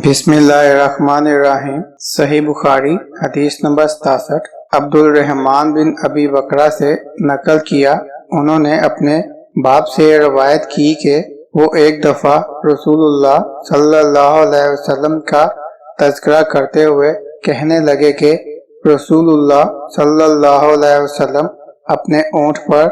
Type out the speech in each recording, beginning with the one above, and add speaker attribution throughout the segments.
Speaker 1: بسم اللہ الرحمن الرحیم۔ صحیح بخاری حدیث نمبر 67۔ عبد الرحمن بن ابی بکرہ سے نقل کیا، انہوں نے اپنے باپ سے روایت کی کہ وہ ایک دفعہ رسول اللہ صلی اللہ علیہ وسلم کا تذکرہ کرتے ہوئے کہنے لگے کہ رسول اللہ صلی اللہ علیہ وسلم اپنے اونٹ پر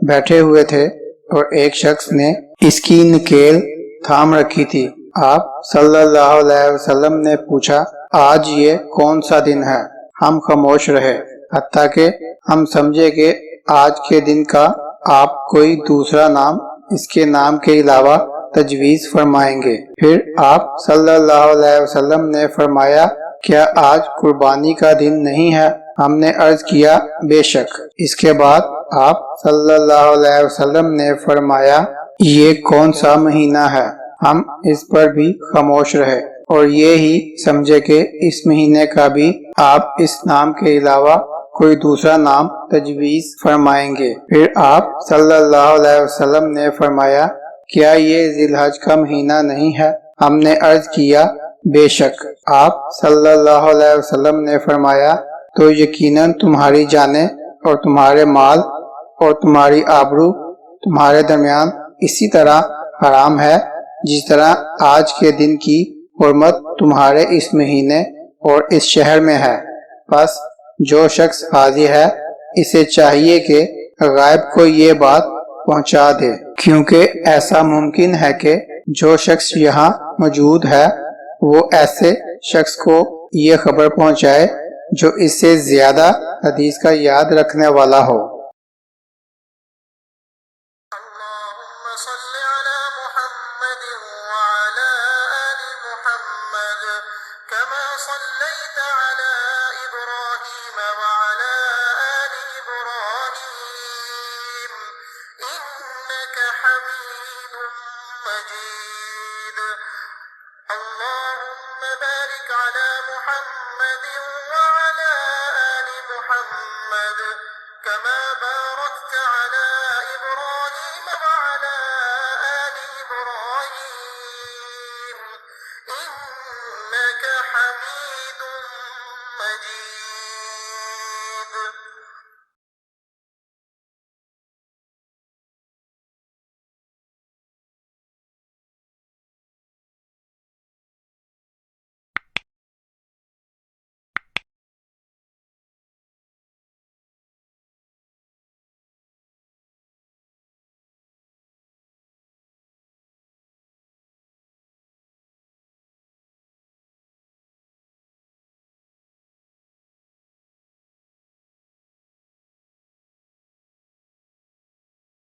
Speaker 1: بیٹھے ہوئے تھے اور ایک شخص نے اس کی نکیل تھام رکھی تھی۔ آپ صلی اللہ علیہ وسلم نے پوچھا، آج یہ کون سا دن ہے؟ ہم خاموش رہے حتیٰ کہ ہم سمجھے کہ آج کے دن کا آپ کوئی دوسرا نام اس کے نام کے علاوہ تجویز فرمائیں گے۔ پھر آپ صلی اللہ علیہ وسلم نے فرمایا، کیا آج قربانی کا دن نہیں ہے؟ ہم نے عرض کیا، بے شک۔ اس کے بعد آپ صلی اللہ علیہ وسلم نے فرمایا، یہ کون سا مہینہ ہے؟ ہم اس پر بھی خاموش رہے اور یہ ہی سمجھے کہ اس مہینے کا بھی آپ اس نام کے علاوہ کوئی دوسرا نام تجویز فرمائیں گے۔ پھر آپ صلی اللہ علیہ وسلم نے فرمایا، کیا یہ ذی الحج کا مہینہ نہیں ہے؟ ہم نے عرض کیا، بے شک۔ آپ صلی اللہ علیہ وسلم نے فرمایا، تو یقیناً تمہاری جانیں اور تمہارے مال اور تمہاری آبرو تمہارے درمیان اسی طرح حرام ہے جس طرح آج کے دن کی حرمت تمہارے اس مہینے اور اس شہر میں ہے۔ بس جو شخص حاضر ہے اسے چاہیے کہ غائب کو یہ بات پہنچا دے، کیونکہ ایسا ممکن ہے کہ جو شخص یہاں موجود ہے وہ ایسے شخص کو یہ خبر پہنچائے جو اس سے زیادہ حدیث کا یاد رکھنے والا ہو۔
Speaker 2: كما صليت على إبراهيم وعلى آل إبراهيم إنك حميد مجيد اللهم بارك على محمد وعلى آل محمد كما باركت على إبراهيم وعلى